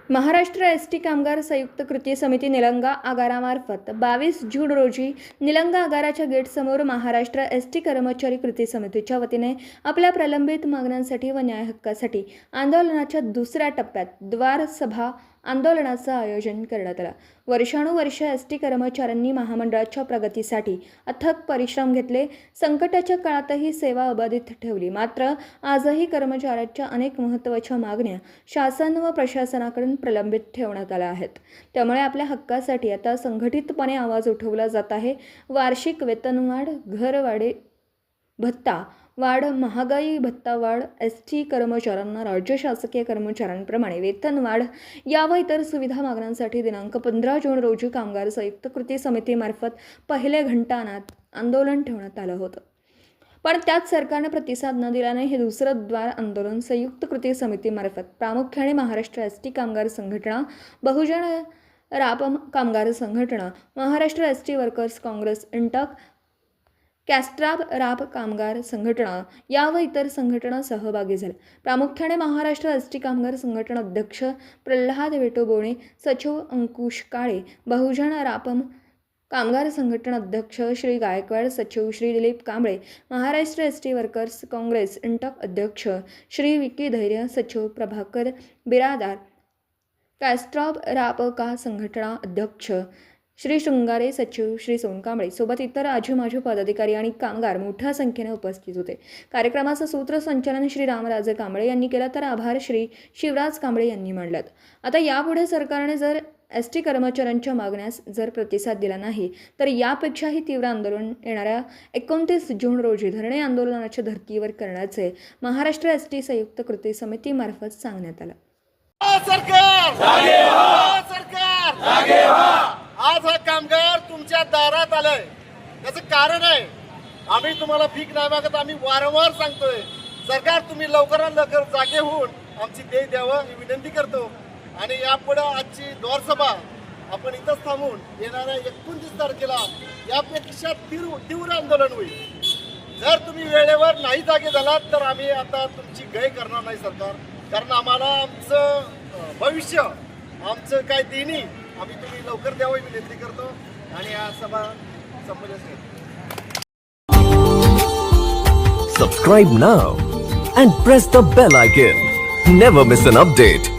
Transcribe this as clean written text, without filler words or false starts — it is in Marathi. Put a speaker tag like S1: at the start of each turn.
S1: महाराष्ट्र एसटी कामगार संयुक्त कृती समिती निलंगा आगारामार्फत 22 जून रोजी निलंगा आगाराच्या गेटसमोर महाराष्ट्र एसटी कर्मचारी कृती समितीच्या वतीने आपल्या प्रलंबित मागण्यांसाठी व न्याय हक्कासाठी आंदोलनाच्या दुसऱ्या टप्प्यात द्वार सभा आंदोलनाचं आयोजन करण्यात आलं। वर्षानुवर्षे एसटी कर्मचाऱ्यांनी महामंडळाच्या प्रगतीसाठी अथक परिश्रम घेतले। संकटाच्या काळातही सेवा अबाधित ठेवली। मात्र आजही कर्मचाऱ्यांच्या अनेक महत्त्वाच्या मागण्या शासन व प्रशासनाकडून प्रलंबित ठेवण्यात आल्या आहेत। त्यामुळे आपल्या हक्कासाठी आता संघटितपणे आवाज उठवला जात आहे। वार्षिक वेतनवाढ, घरभाडे भत्ता वाढ, महागाई भत्ता वाढ, एसटी कर्मचाऱ्यांना राज्य शासकीय कर्मचाऱ्यांप्रमाणे वेतन वाढ या व इतर सुविधा मागण्यांसाठी दिनांक 15 जून रोजी कामगार संयुक्त कृती समितीमार्फत पहिले घंटानाद आंदोलन ठेवण्यात आलं होतं। पण त्यात सरकारने प्रतिसाद न दिल्याने हे दुसरं द्वार आंदोलन संयुक्त कृती समितीमार्फत प्रामुख्याने महाराष्ट्र एसटी कामगार संघटना, बहुजन रापम कामगार संघटना, महाराष्ट्र एसटी वर्कर्स काँग्रेस इंटक, कॅस्ट्राब राप कामगार संघटना या व इतर संघटना सहभागी झाल्या। प्रामुख्याने महाराष्ट्र एसटी कामगार संघटना अध्यक्ष प्रल्हाद वेटोबोणे, सचिव अंकुश काळे, बहुजन रापम कामगार संघटना अध्यक्ष श्री गायकवाड, सचिव श्री दिलीप कांबळे, महाराष्ट्र एसटी वर्कर्स काँग्रेस इंटक अध्यक्ष श्री विकी धैर्य, सचिव प्रभाकर बिरादार, कॅस्ट्रॉब राप का संघटना अध्यक्ष श्री शृंगारे, सचिव श्री सोनकांबळे सोबत इतर आजूबाजू पदाधिकारी आणि कामगार मोठ्या संख्येने उपस्थित होते। कार्यक्रमाचं सूत्रसंचालन श्री रामराजे कांबळे यांनी केलं तर आभार श्री शिवराज कांबळे यांनी मांडलेत। आता यापुढे सरकारने जर एसटी कर्मचाऱ्यांच्या मागण्यास जर प्रतिसाद दिला नाही तर यापेक्षाही तीव्र आंदोलन येणाऱ्या 29 जून रोजी धरणे आंदोलनाच्या धर्तीवर करण्याचे महाराष्ट्र एसटी संयुक्त कृती समितीमार्फत सांगण्यात आलं।
S2: सरकार जागे व्हा, सरकार जागे व्हा। आज हा कामगार तुमच्या दारात आलाय, त्याचं कारण आहे आम्ही तुम्हाला भीक नाही मागत, आम्ही वारंवार सांगतोय सरकार तुम्ही लवकरात लवकर जागे होऊन आमची देय द्यावं ही विनंती करतो। आणि यापुढे आजची द्वार सभा आपण इथंच थांबून येणाऱ्या 29 तारखेला यापेक्षा तीव्र आंदोलन होईल। जर तुम्ही वेळेवर नाही जागे झालात तर आम्ही आता तुमची गय करणार नाही सरकार, कारण आम्हाला आमचं भविष्य, आमचं काय देणी आम्ही तुम्ही लवकर द्यावं विनंती करतो। आणि या सभा संपल्यास
S3: Subscribe now and press the bell icon. Never miss an update.